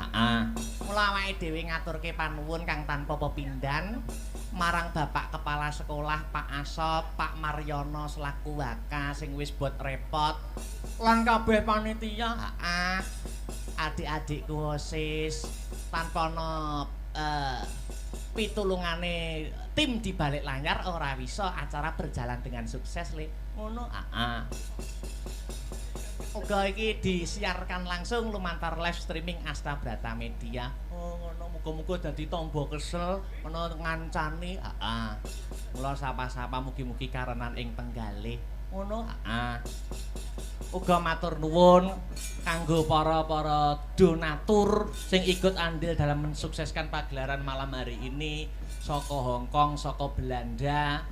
Heeh. Mula awake dhewe ngaturke panuwun kang tanpa pepindhan marang Bapak Kepala Sekolah Pak Asop, Pak Maryono selaku waka sing wis bot repot lan kabeh panitia. Heeh. Adik-adikku OSIS tanpa ana pitulungane tim di balik layar ora bisa acara berjalan dengan sukses le. Ngono. Heeh. Uga iki disiarkan langsung lumantar live streaming Asta Brata Media. Oh ngono, muga-muga dadi tamba kesel ana ngancani. Heeh. Mula sapa-sapa mugi-mugi karenan ing penggalih. Ngono. Heeh. Uga matur nuwun kanggo para donatur sing ikut andil dalam mensukseskan pagelaran malam hari ini saka Hong Kong, saka Belanda,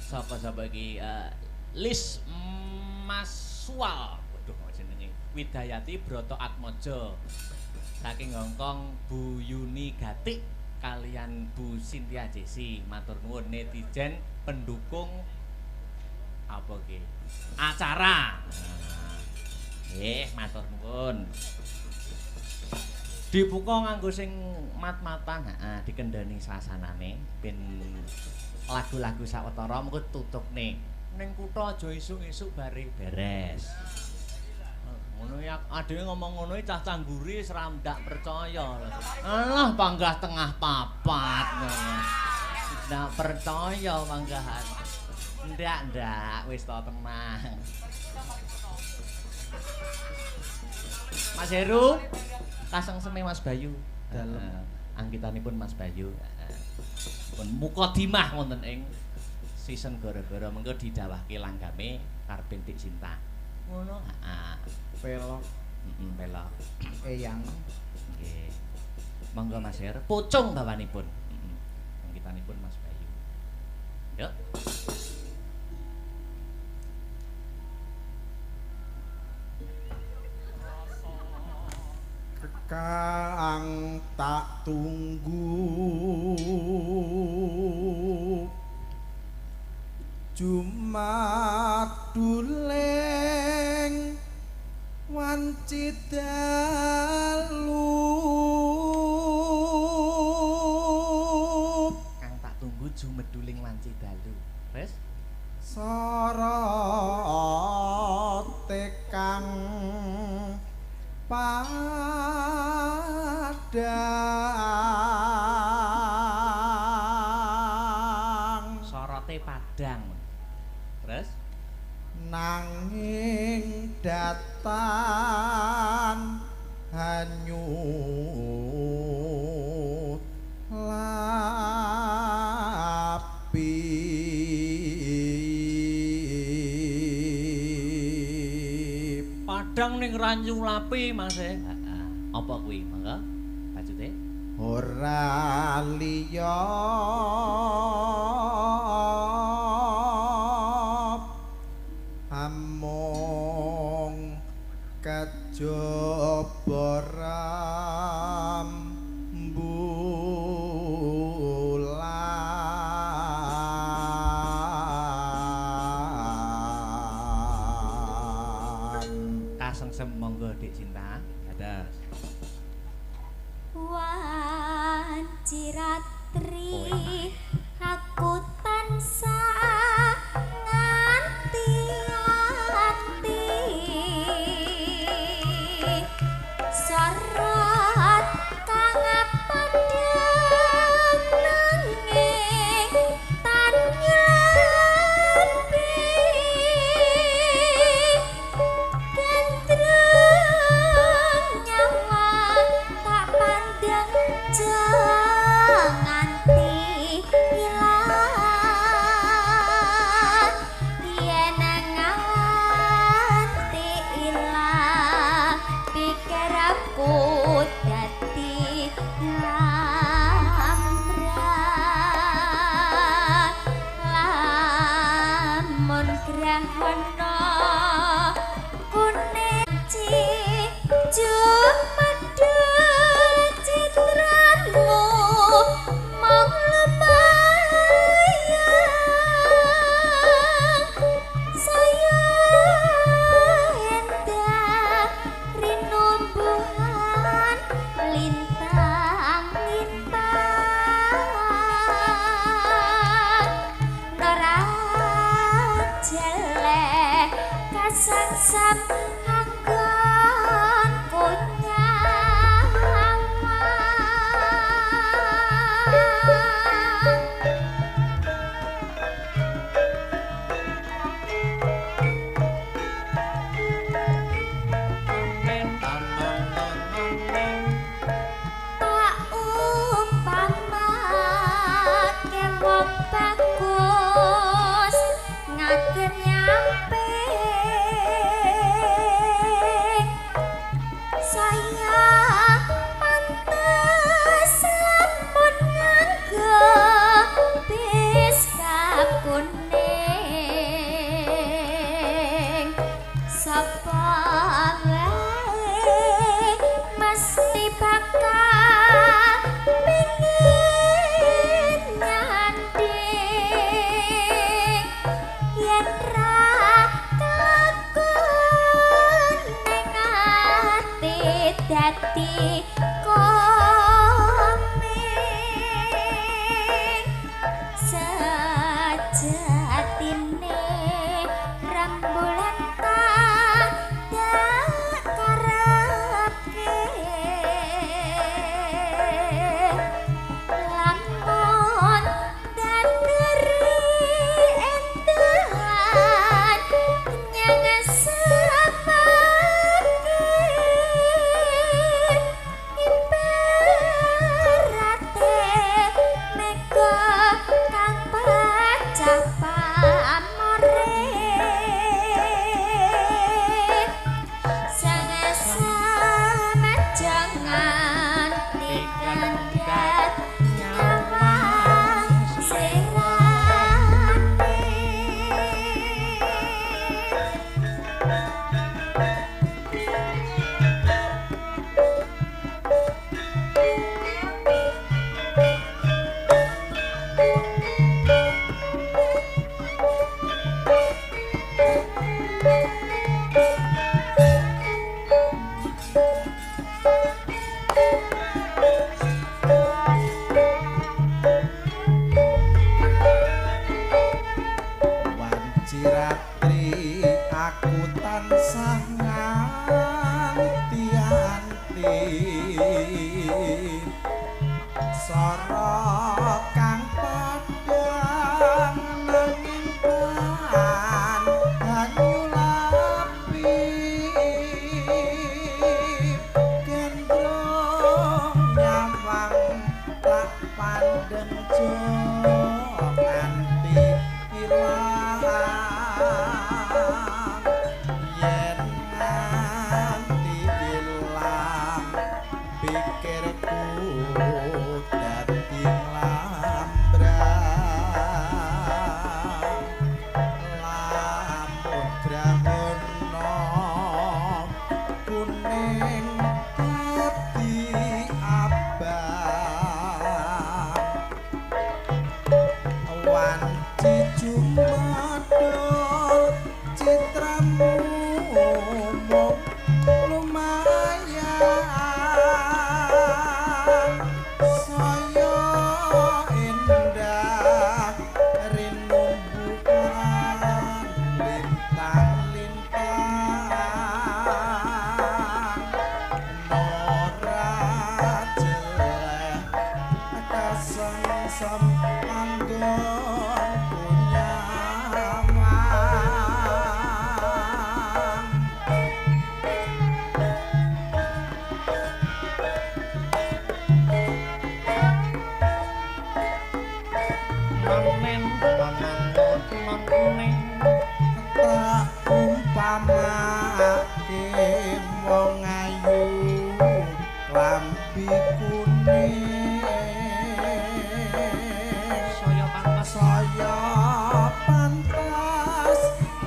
sapa iki Lis Maswal, waduh jenenge Widayati Broto Atmojo. Saking Hong Kong Bu Yuni Gatik kalian Bu Cynthia Jesi. Matur nuwun netizen pendukung apa iki? Acara. Matur nuwun. Dibuka nganggo sing mat-matan, dikendani sasanane ben lagu-lagu sawetara mengko tutupne. Ning kutha aja esuk-esuk bare beres. Ngono ya adewe ngomong ngono cah cangguri seramdak percaya. Alah panggah tengah papat. Ndak percaya manggahan. Ndak, wis to tenang. Mas Heru, kasengseme Mas Bayu. Dalem angkitanipun Mas Bayu. Pun mukadimah wonten ing season gara-gara mengko didhawahke langgame Karben Dik Sinta. Ngono. Heeh. Pelok. Pelok. Eyang. Nggih. Monggo Mas Heru, pucung bawanipun. Angkitanipun Mas Bayu. Yuk. Kang tak tunggu Jumat duleng wanci dalu. Kang tak tunggu Jumat duling wanci dalu. Wes sorote kang padang sorote padang. Terus nanging datan hanyut lapi. Padang ning ranyu lapi Mas e. Apa kuwi? Mangga bajute ora liya amung kejaba rembulan. kasengsem monggo Dik Cinta. Dados wanci ratri aku tansah nganti ati sorot kang padang nanging tanyapi gandrung nyawa tak pandang janganti hilang sam anggon kunyawan tak umpamake wong bagus ngagen nyampe saya pantes lamun nganggo bis kakuning sapa wae mesti bakal pengin nyanding yen ra kelakon ning ati dadi komeng sejatine rembulan tak karepke lamun danderi entelan nyang samake ibarate mega kang pacah pamore sama jangan dikandat nyawang serane Wanciratri aku tansah nganti-anti sora kang padhang nanging pan banyu lapi gendrong nyawang tak pandeng jo nganti ilang yen nganti ilang pikirku dadi lambrang lamun grahono kuning dadi abang wanci jumadul citramu lumayan saya indah rinumbukan lintang-lintang nora jelek kasengsem anggon kunyaman Manen panangot mangkune tak umpamake wong ayu lambi kuning saya pantes saya pantas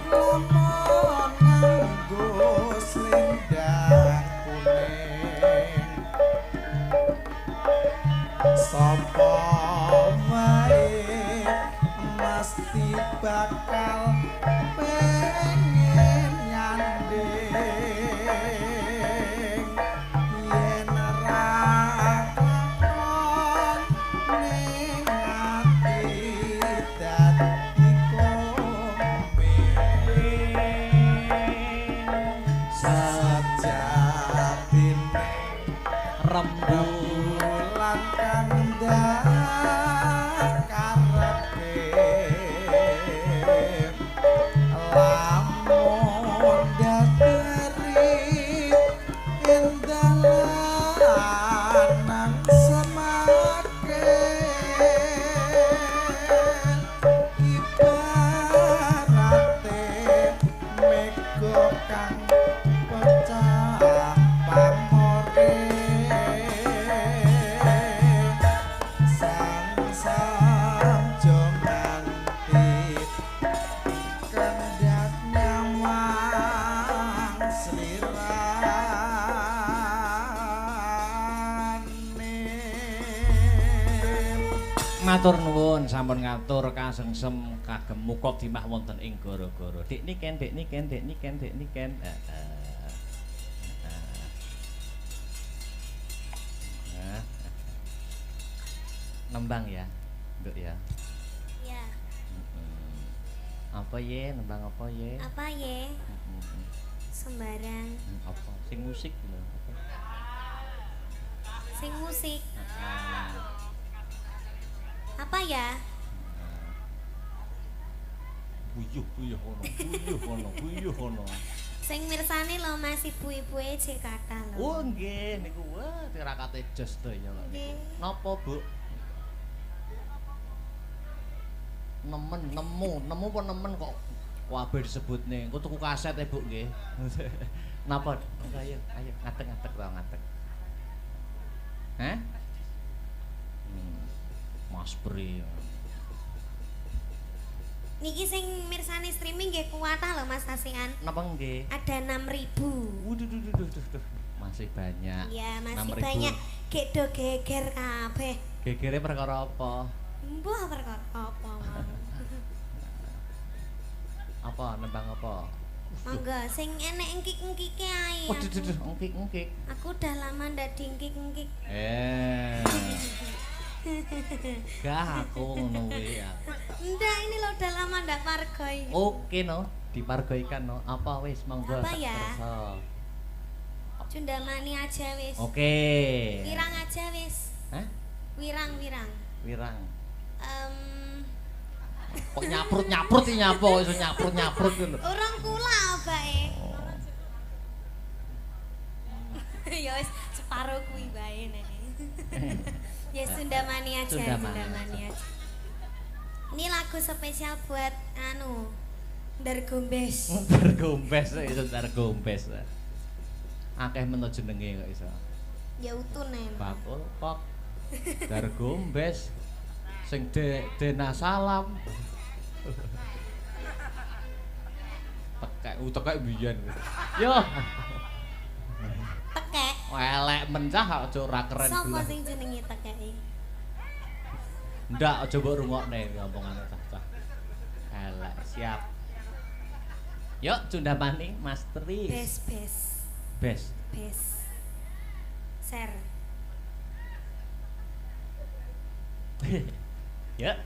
lamun nganggo slendang kuning sapa wae mesti bakal pengen nyanding yen ra kakon ning ati dadi komeng rembulan kandhang karepe lamun dadari endalan semake ibarate mega kang pecah pamore sang jomanti kendhat nyawang slirane. Matur nuwun sampun ngatur kasengsem kagem muka dimah wonten ing gara-gara. Dik niken, dik niken, dik niken, dik niken. Nembang ya, Nduk ya. Ya. Apa ye? Nembang apa ye? Apa ye? Sembarang. Apa? Sing musik lho. Apa? Sing musik. Heeh. Apa ya? Buyuh kono. Sing mirsani lho Mas ibu-ibuke jek kathah lho. Oh nggih niku wah tirakate jos daya kok niku. Nggih. Napa, Bu? Nemu apa nemen kok kabeh disebutne. Engko tuku kaset e, Bu nggih. Napa? Ayo ngadeg-ngadeg to ngadeg. Hah? Mas Pri. Niki sing mirsani streaming nggih kuwatah lho Mas Tasian. Napa nggih? Ada 6.000. Waduh. Masih banyak. Ya, masih 6.000. banyak. Gek do geger kabeh. Gegere perkara apa? Mbah perkara apa mau. Apa nembang apa? Mangga sing enek engkik-engkike ae. Waduh, engkik. Aku udah lama ndak diengkik-engkik. Gah aku ngono kuwi ya. Ndak ini lo udah lama ndak pargoi. Oke no, dipargoikan no. Apa wis monggo Apa tak ya? kersa. Cundamani aja wis. Oke. Wirang aja wis. Hah? Wirang. Wirang. Em Kok nyaprut iki nyapa kok iso nyaprut lho. Orang kula bae. Oh. Ya wis separo kuwi bae nek. Ya Sundamani aja. Sundamani aja. Ini lagu spesial buat Ndar Gombes. Ndar Gombes iso Ndar Gombes. Akeh men jenenge kok iso. Ya utune. Bakul kok. Ndar Gombes. Sing Dena Salam. Tekek biyen. Yo. Tekek. Elek mencah aja ora keren Sopo belas. sing jenenge tekeki? Ndak aja mbok rungokne ngomongane cah-cah. Elek, siap. Yuk Cundamani Mas Tris. Bes. Share. Yuk.